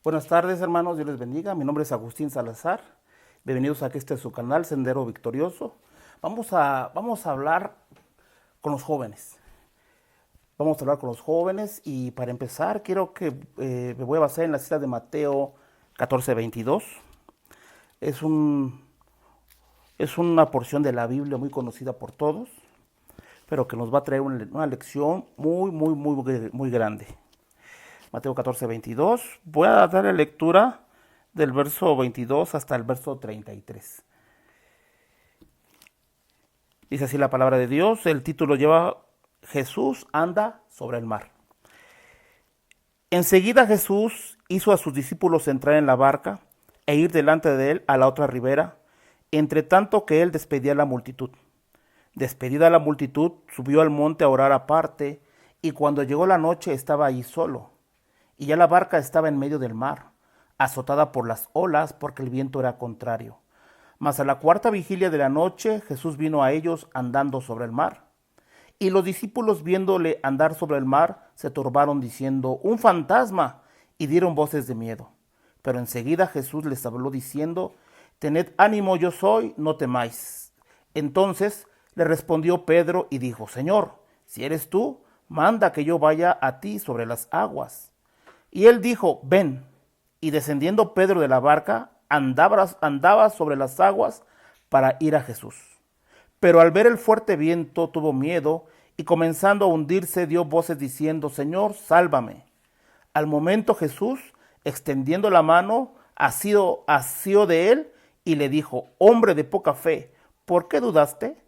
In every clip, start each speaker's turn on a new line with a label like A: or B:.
A: Buenas tardes, hermanos, Dios les bendiga. Mi nombre es Agustín Salazar. Bienvenidos a este su canal Sendero Victorioso. Vamos a hablar con los jóvenes. Vamos a hablar con los jóvenes y para empezar quiero que me voy a basar en la cita de Mateo 14:22. Es, un, es una porción de la Biblia muy conocida por todos, pero que nos va a traer una lección muy grande. Mateo 14:22. Voy a dar la lectura del verso 22 hasta el verso 33. Dice así la palabra de Dios. El título lleva: Jesús anda sobre el mar. Enseguida Jesús hizo a sus discípulos entrar en la barca e ir delante de él a la otra ribera, entre tanto que él despedía a la multitud. Despedida la multitud, subió al monte a orar aparte, y cuando llegó la noche estaba allí solo. Y ya la barca estaba en medio del mar, azotada por las olas, porque el viento era contrario. Mas a la cuarta vigilia de la noche Jesús vino a ellos andando sobre el mar. Y los discípulos, viéndole andar sobre el mar, se turbaron diciendo: ¡Un fantasma! Y dieron voces de miedo. Pero enseguida Jesús les habló diciendo: Tened ánimo, yo soy, no temáis. Entonces le respondió Pedro y dijo: Señor, si eres tú, manda que yo vaya a ti sobre las aguas. Y él dijo: Ven. Y descendiendo Pedro de la barca, andaba sobre las aguas para ir a Jesús. Pero al ver el fuerte viento tuvo miedo, y comenzando a hundirse dio voces diciendo: Señor, sálvame. Al momento Jesús, extendiendo la mano, asió de él y le dijo: Hombre de poca fe, ¿por qué dudaste?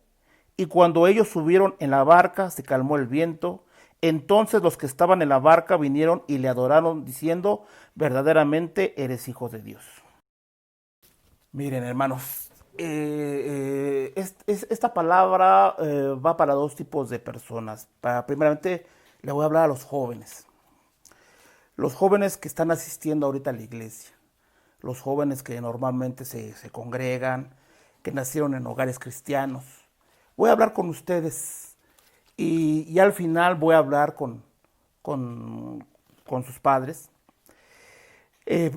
A: Y cuando ellos subieron en la barca, se calmó el viento. Entonces los que estaban en la barca vinieron y le adoraron, diciendo: verdaderamente eres hijo de Dios. Miren, hermanos, esta palabra va para dos tipos de personas. Primeramente, le voy a hablar a los jóvenes. Los jóvenes que están asistiendo ahorita a la iglesia. Los jóvenes que normalmente se congregan, que nacieron en hogares cristianos. Voy a hablar con ustedes. Y al final voy a hablar con sus padres.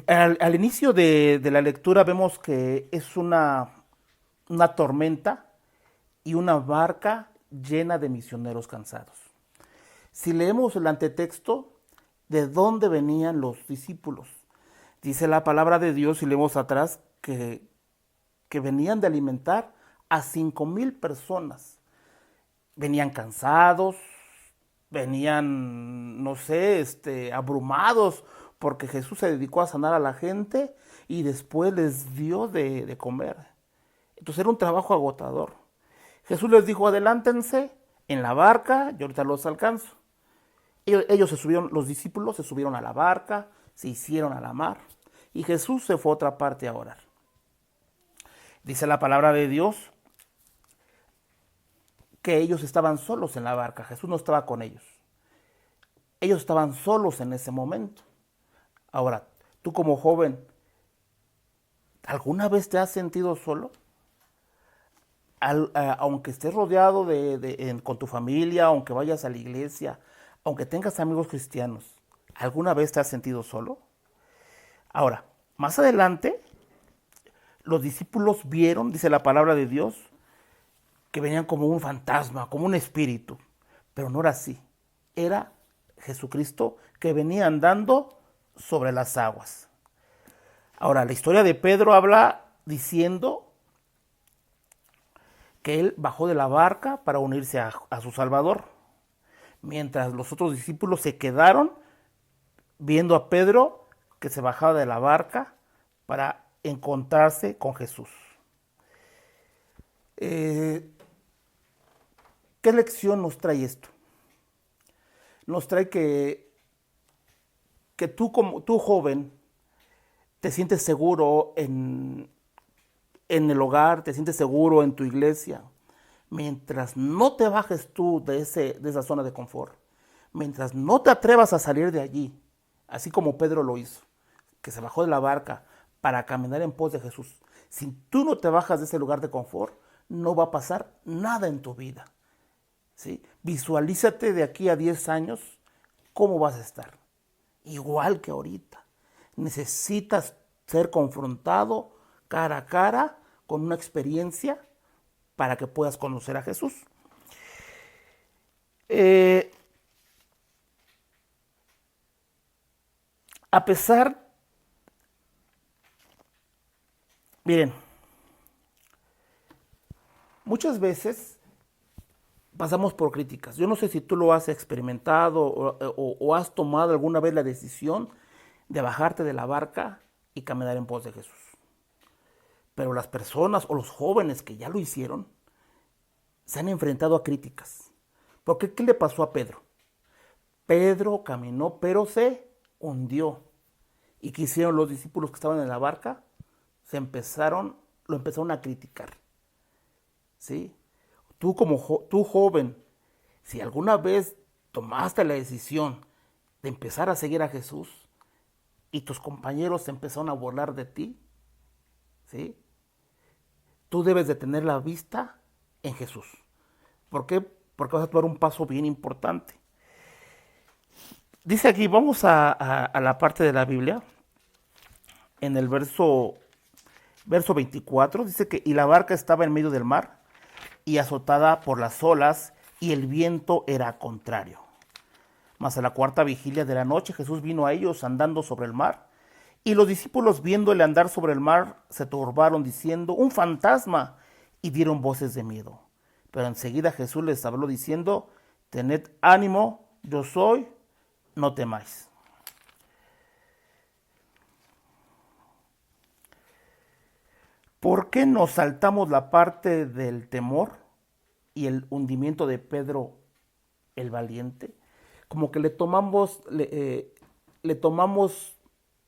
A: Al inicio de la lectura vemos que es una tormenta y una barca llena de misioneros cansados. Si leemos el antetexto, ¿de dónde venían los discípulos? Dice la palabra de Dios, y leemos atrás, que venían de alimentar a 5,000 personas. Venían cansados, venían, no sé, abrumados, porque Jesús se dedicó a sanar a la gente y después les dio de comer. Entonces era un trabajo agotador. Jesús les dijo: adelántense en la barca, yo ahorita los alcanzo. Ellos se subieron, los discípulos se subieron a la barca, se hicieron a la mar, y Jesús se fue a otra parte a orar. Dice la palabra de Dios que ellos estaban solos en la barca. Jesús no estaba con ellos. Ellos estaban solos en ese momento. Ahora, tú como joven, ¿alguna vez te has sentido solo? Aunque estés rodeado con tu familia, aunque vayas a la iglesia, aunque tengas amigos cristianos, ¿alguna vez te has sentido solo? Ahora, más adelante, los discípulos vieron, dice la palabra de Dios, que venían como un fantasma, como un espíritu. Pero no era así. Era Jesucristo que venía andando sobre las aguas. Ahora, la historia de Pedro habla diciendo que él bajó de la barca para unirse a su Salvador, mientras los otros discípulos se quedaron viendo a Pedro que se bajaba de la barca para encontrarse con Jesús. ¿Qué lección nos trae esto? Nos trae que tú joven, te sientes seguro en el hogar, te sientes seguro en tu iglesia, mientras no te bajes tú de esa zona de confort, mientras no te atrevas a salir de allí, así como Pedro lo hizo, que se bajó de la barca para caminar en pos de Jesús. Si tú no te bajas de ese lugar de confort, no va a pasar nada en tu vida. ¿Sí? Visualízate de aquí a 10 años cómo vas a estar. Igual que ahorita. Necesitas ser confrontado cara a cara con una experiencia para que puedas conocer a Jesús. Eh, a pesar, miren, muchas veces pasamos por críticas. Yo no sé si tú lo has experimentado o has tomado alguna vez la decisión de bajarte de la barca y caminar en pos de Jesús. Pero las personas o los jóvenes que ya lo hicieron se han enfrentado a críticas. Porque ¿qué le pasó a Pedro? Pedro caminó, pero se hundió. ¿Y qué hicieron los discípulos que estaban en la barca? Lo empezaron a criticar. ¿Sí? Tú joven, si alguna vez tomaste la decisión de empezar a seguir a Jesús y tus compañeros se empezaron a burlar de ti, ¿sí? Tú debes de tener la vista en Jesús. ¿Por qué? Porque vas a tomar un paso bien importante. Dice aquí, vamos a la parte de la Biblia, en el verso 24, dice que y la barca estaba en medio del mar y azotada por las olas y el viento era contrario. Mas a la cuarta vigilia de la noche Jesús vino a ellos andando sobre el mar y los discípulos viéndole andar sobre el mar se turbaron diciendo un fantasma y dieron voces de miedo. Pero enseguida Jesús les habló diciendo tened ánimo, yo soy, no temáis. ¿Por qué nos saltamos la parte del temor y el hundimiento de Pedro el valiente? Como que le tomamos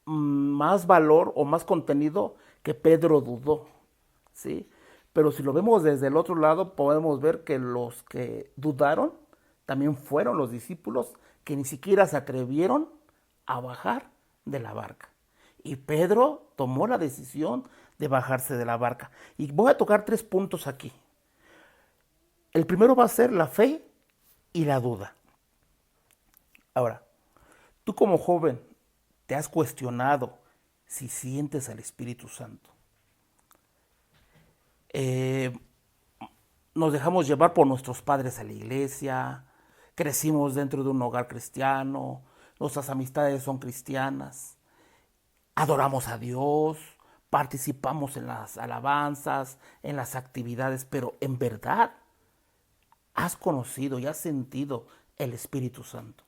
A: más valor o más contenido que Pedro dudó, ¿sí? Pero si lo vemos desde el otro lado, podemos ver que los que dudaron también fueron los discípulos que ni siquiera se atrevieron a bajar de la barca. Y Pedro tomó la decisión de bajarse de la barca. Y voy a tocar 3 puntos aquí. El primero va a ser la fe y la duda. Ahora, tú como joven te has cuestionado si sientes al Espíritu Santo. Nos dejamos llevar por nuestros padres a la iglesia, crecimos dentro de un hogar cristiano, nuestras amistades son cristianas, adoramos a Dios, participamos en las alabanzas, en las actividades, pero en verdad has conocido y has sentido el Espíritu Santo.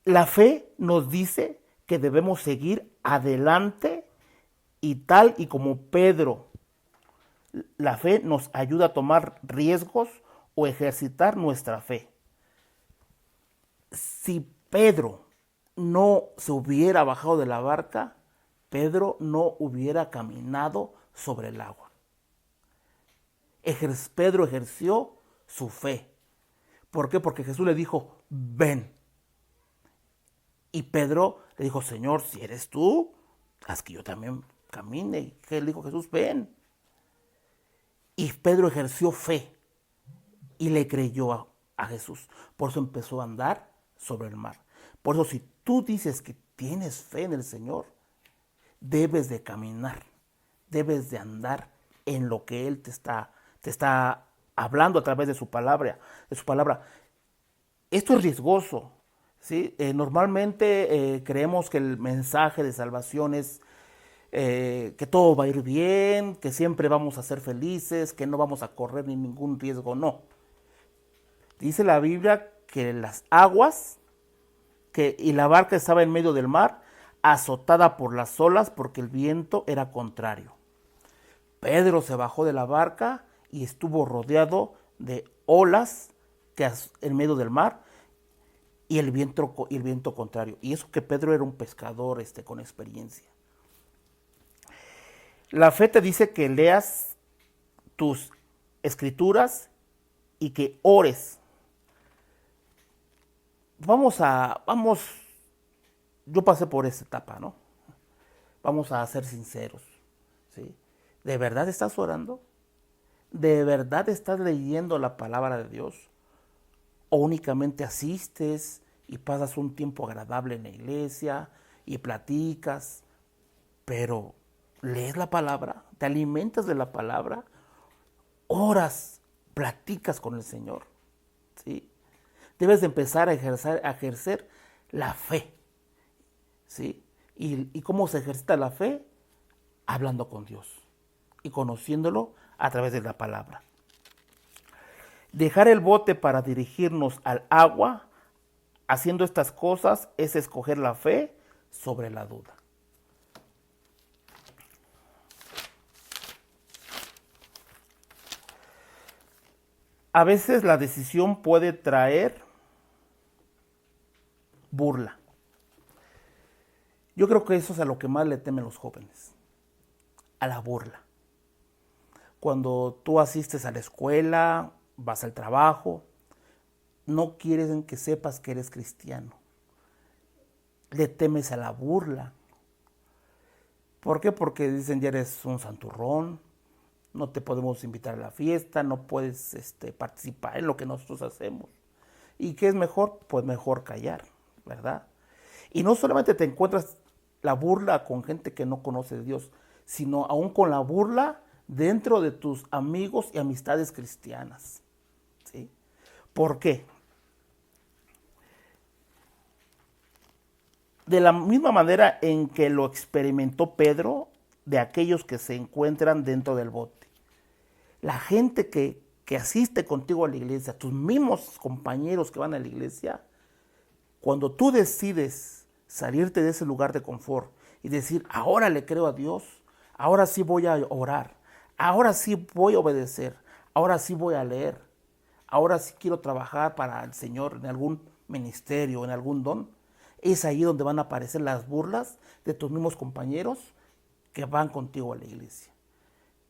A: La fe nos dice que debemos seguir adelante y tal y como Pedro, la fe nos ayuda a tomar riesgos o ejercitar nuestra fe. Si Pedro no se hubiera bajado de la barca, Pedro no hubiera caminado sobre el agua. Pedro ejerció su fe. ¿Por qué? Porque Jesús le dijo, ven. Y Pedro le dijo, Señor, si eres tú, haz que yo también camine. Y le dijo Jesús, ven. Y Pedro ejerció fe y le creyó a Jesús. Por eso empezó a andar sobre el mar. Por eso si tú dices que tienes fe en el Señor, debes de caminar, debes de andar en lo que Él te está hablando a través de su palabra. Esto es riesgoso, ¿sí? Normalmente creemos que el mensaje de salvación es que todo va a ir bien, que siempre vamos a ser felices, que no vamos a correr ni ningún riesgo. No. Dice la Biblia que las aguas y la barca estaba en medio del mar, azotada por las olas porque el viento era contrario. Pedro se bajó de la barca y estuvo rodeado de olas en medio del mar y el viento contrario. Y eso que Pedro era un pescador con experiencia. La fe te dice que leas tus escrituras y que ores. Yo pasé por esa etapa, ¿no? Vamos a ser sinceros, ¿sí? ¿De verdad estás orando? ¿De verdad estás leyendo la palabra de Dios? ¿O únicamente asistes y pasas un tiempo agradable en la iglesia y platicas, pero lees la palabra, te alimentas de la palabra, oras, platicas con el Señor, ¿sí? Debes de empezar a ejercer la fe, ¿sí? ¿Y cómo se ejercita la fe? Hablando con Dios y conociéndolo a través de la palabra. Dejar el bote para dirigirnos al agua, haciendo estas cosas, es escoger la fe sobre la duda. A veces la decisión puede traer burla. Yo creo que eso es a lo que más le temen los jóvenes, a la burla. Cuando tú asistes a la escuela, vas al trabajo, no quieren que sepas que eres cristiano. Le temes a la burla. ¿Por qué? Porque dicen ya eres un santurrón, no te podemos invitar a la fiesta, no puedes participar en lo que nosotros hacemos. ¿Y qué es mejor? Pues mejor callar, ¿verdad? Y no solamente te encuentras la burla con gente que no conoce de Dios, sino aún con la burla dentro de tus amigos y amistades cristianas, ¿sí? ¿Por qué? De la misma manera en que lo experimentó Pedro, de aquellos que se encuentran dentro del bote. La gente que asiste contigo a la iglesia, tus mismos compañeros que van a la iglesia, cuando tú decides salirte de ese lugar de confort y decir, ahora le creo a Dios, ahora sí voy a orar, ahora sí voy a obedecer, ahora sí voy a leer, ahora sí quiero trabajar para el Señor en algún ministerio, en algún don, es ahí donde van a aparecer las burlas de tus mismos compañeros que van contigo a la iglesia.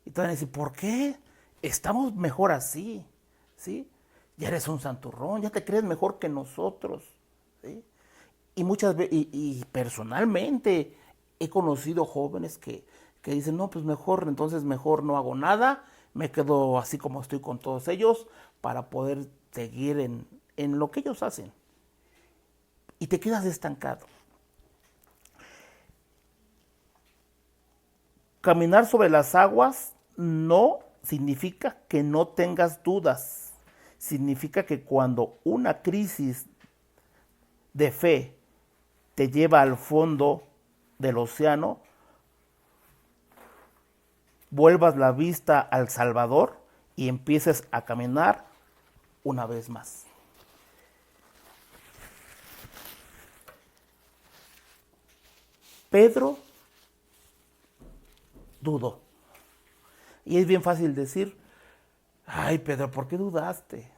A: Y te van a decir, ¿por qué? Estamos mejor así, ¿sí? Ya eres un santurrón, ya te crees mejor que nosotros, ¿sí? Y muchas veces, y personalmente he conocido jóvenes que dicen, no, pues mejor, entonces mejor no hago nada, me quedo así como estoy con todos ellos para poder seguir en lo que ellos hacen. Y te quedas estancado. Caminar sobre las aguas no significa que no tengas dudas. Significa que cuando una crisis de fe te lleva al fondo del océano, vuelvas la vista al Salvador y empieces a caminar una vez más. Pedro dudó. Y es bien fácil decir, ay Pedro, ¿por qué dudaste?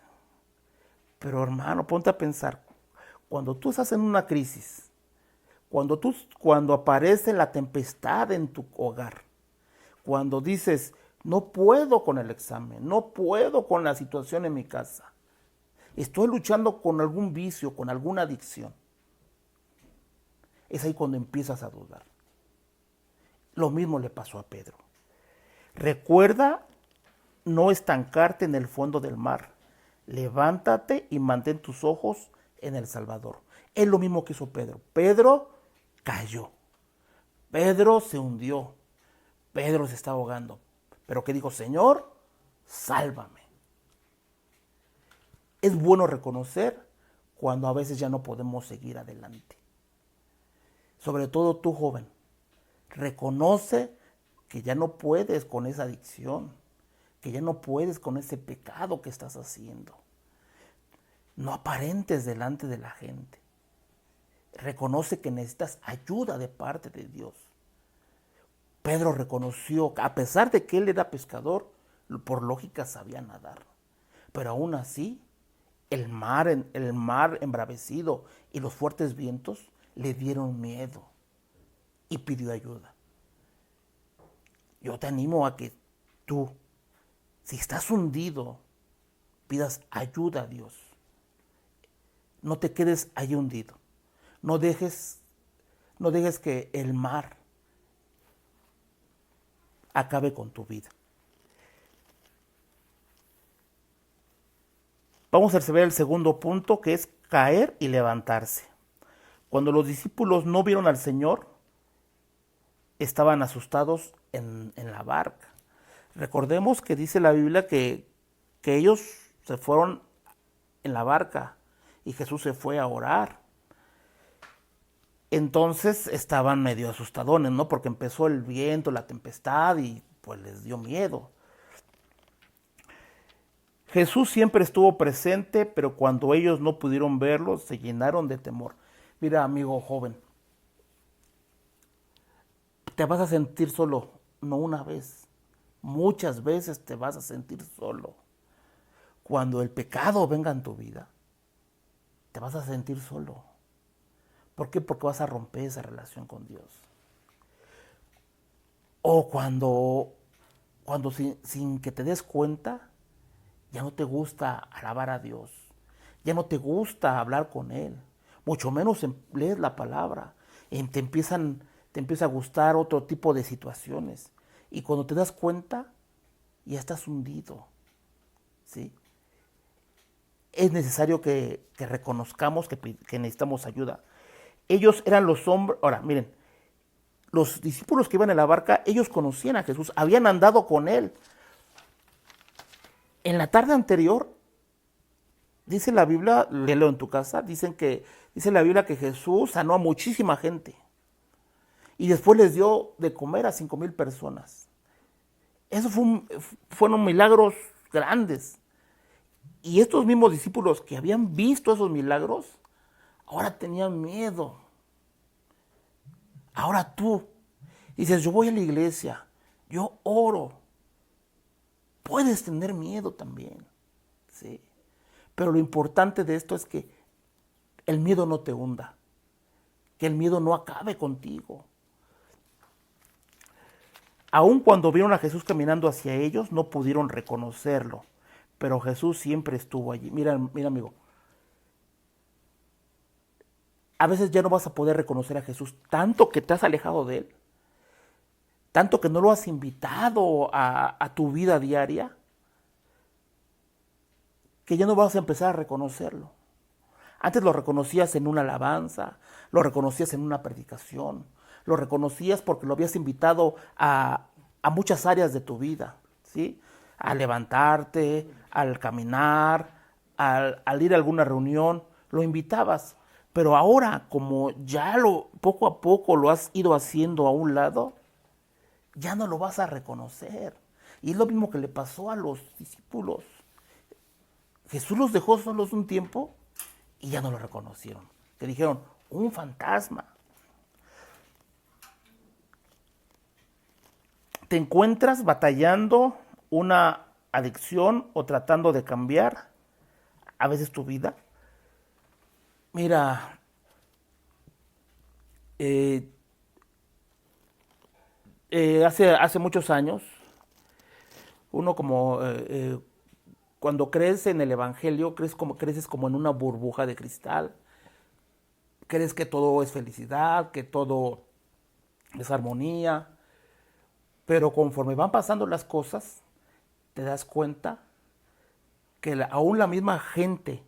A: Pero hermano, ponte a pensar, cuando tú estás en una crisis, cuando aparece la tempestad en tu hogar, cuando dices, no puedo con el examen, no puedo con la situación en mi casa, estoy luchando con algún vicio, con alguna adicción, es ahí cuando empiezas a dudar. Lo mismo le pasó a Pedro. Recuerda no estancarte en el fondo del mar. Levántate y mantén tus ojos en el Salvador. Es lo mismo que hizo Pedro. Pedro cayó. Pedro se hundió. Pedro se está ahogando. Pero ¿qué dijo? Señor, sálvame. Es bueno reconocer cuando a veces ya no podemos seguir adelante. Sobre todo tú, joven. Reconoce que ya no puedes con esa adicción, que ya no puedes con ese pecado que estás haciendo. No aparentes delante de la gente. Reconoce que necesitas ayuda de parte de Dios. Pedro reconoció, a pesar de que él era pescador, por lógica sabía nadar. Pero aún así, el mar embravecido y los fuertes vientos le dieron miedo y pidió ayuda. Yo te animo a que tú, si estás hundido, pidas ayuda a Dios. No te quedes ahí hundido. No dejes que el mar acabe con tu vida. Vamos a ver el segundo punto, que es caer y levantarse. Cuando los discípulos no vieron al Señor, estaban asustados en la barca. Recordemos que dice la Biblia que ellos se fueron en la barca y Jesús se fue a orar. Entonces estaban medio asustadones, ¿no? Porque empezó el viento, la tempestad y pues les dio miedo. Jesús siempre estuvo presente, pero cuando ellos no pudieron verlo, se llenaron de temor. Mira, amigo joven, te vas a sentir solo, no una vez, muchas veces te vas a sentir solo. Cuando el pecado venga en tu vida, te vas a sentir solo. ¿Por qué? Porque vas a romper esa relación con Dios. O cuando sin que te des cuenta, ya no te gusta alabar a Dios, ya no te gusta hablar con Él, mucho menos lees la palabra, te empieza a gustar otro tipo de situaciones. Y cuando te das cuenta, ya estás hundido, ¿sí? Es necesario que reconozcamos que necesitamos ayuda. Ellos eran los hombres, ahora miren, los discípulos que iban en la barca, ellos conocían a Jesús, habían andado con Él. En la tarde anterior, dice la Biblia, léelo en tu casa, dice la Biblia que Jesús sanó a muchísima gente. Y después les dio de comer a 5,000 personas. Esos fueron milagros grandes. Y estos mismos discípulos que habían visto esos milagros, ahora tenían miedo. Ahora tú dices, yo voy a la iglesia, yo oro. Puedes tener miedo también, ¿sí? Pero lo importante de esto es que el miedo no te hunda, que el miedo no acabe contigo. Aun cuando vieron a Jesús caminando hacia ellos, no pudieron reconocerlo, pero Jesús siempre estuvo allí. Mira, amigo, a veces ya no vas a poder reconocer a Jesús, tanto que te has alejado de Él, tanto que no lo has invitado a tu vida diaria, que ya no vas a empezar a reconocerlo. Antes lo reconocías en una alabanza, lo reconocías en una predicación, lo reconocías porque lo habías invitado a muchas áreas de tu vida, ¿sí? Al levantarte, al caminar, al ir a alguna reunión, lo invitabas. Pero ahora, como ya poco a poco lo has ido haciendo a un lado, ya no lo vas a reconocer. Y es lo mismo que le pasó a los discípulos. Jesús los dejó solos un tiempo y ya no lo reconocieron. Que dijeron, un fantasma. ¿Te encuentras batallando una adicción o tratando de cambiar a veces tu vida? Mira, hace muchos años, uno cuando crees en el Evangelio, creces como en una burbuja de cristal. Crees que todo es felicidad, que todo es armonía. Pero conforme van pasando las cosas, te das cuenta que aún la misma gente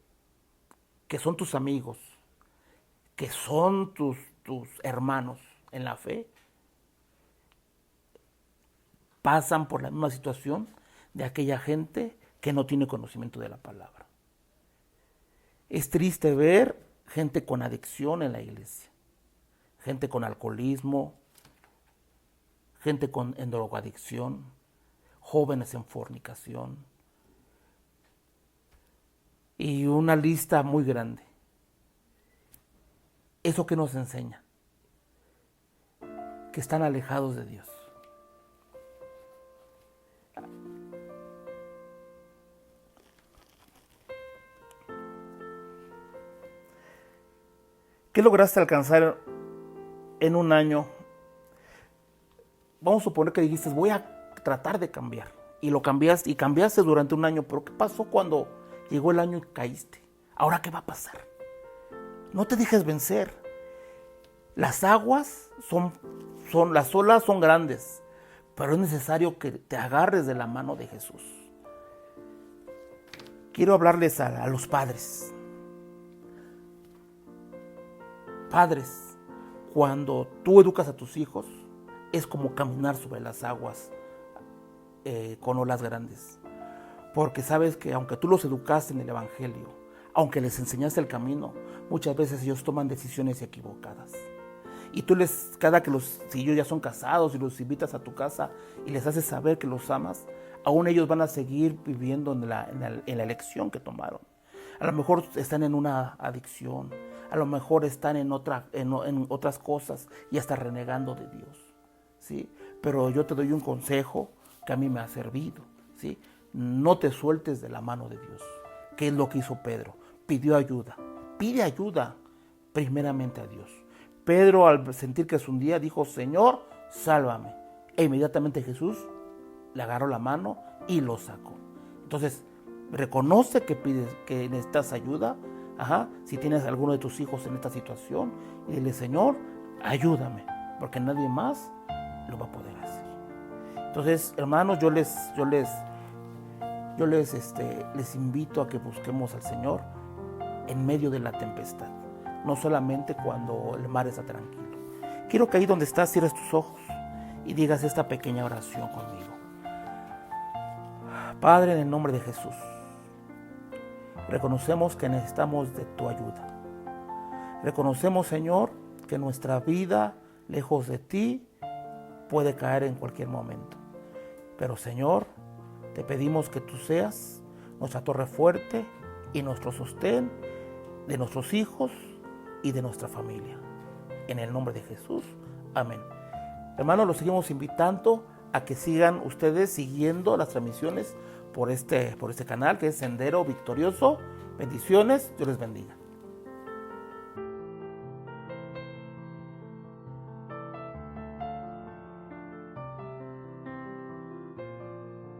A: que son tus amigos, que son tus hermanos en la fe, pasan por la misma situación de aquella gente que no tiene conocimiento de la palabra. Es triste ver gente con adicción en la iglesia, gente con alcoholismo, gente en drogadicción, jóvenes en fornicación y una lista muy grande. ¿Eso qué nos enseña? Que están alejados de Dios. ¿Qué lograste alcanzar en un año? Vamos a suponer que dijiste, voy a tratar de cambiar. Y lo cambiaste, y cambiaste durante un año. Pero ¿qué pasó cuando llegó el año y caíste? ¿Ahora qué va a pasar? No te dejes vencer. Las aguas las olas son grandes, pero es necesario que te agarres de la mano de Jesús. Quiero hablarles a los padres. Padres, cuando tú educas a tus hijos, es como caminar sobre las aguas con olas grandes. Porque sabes que aunque tú los educaste en el Evangelio, aunque les enseñaste el camino, muchas veces ellos toman decisiones equivocadas. Y tú si ellos ya son casados y los invitas a tu casa y les haces saber que los amas, aún ellos van a seguir viviendo en la elección que tomaron. A lo mejor están en una adicción, a lo mejor están en otras cosas y hasta renegando de Dios, ¿sí? Pero yo te doy un consejo que a mí me ha servido, ¿sí? No te sueltes de la mano de Dios. ¿Qué es lo que hizo Pedro? Pidió ayuda. Pide ayuda primeramente a Dios. Pedro, al sentir que se hundía, dijo: Señor, sálvame. E inmediatamente Jesús le agarró la mano y lo sacó. Entonces, reconoce que necesitas ayuda. Si tienes alguno de tus hijos en esta situación, y dile: Señor, ayúdame, porque nadie más lo va a poder hacer. Entonces, hermanos, yo les invito a que busquemos al Señor en medio de la tempestad, no solamente cuando el mar está tranquilo. Quiero que ahí donde estás cierres tus ojos y digas esta pequeña oración conmigo. Padre, en el nombre de Jesús, reconocemos que necesitamos de tu ayuda. Reconocemos, Señor, que nuestra vida lejos de ti puede caer en cualquier momento. Pero, Señor, te pedimos que tú seas nuestra torre fuerte y nuestro sostén de nuestros hijos y de nuestra familia. En el nombre de Jesús, amén. Hermanos, los seguimos invitando a que sigan ustedes siguiendo las transmisiones por este canal que es Sendero Victorioso. Bendiciones, Dios les bendiga.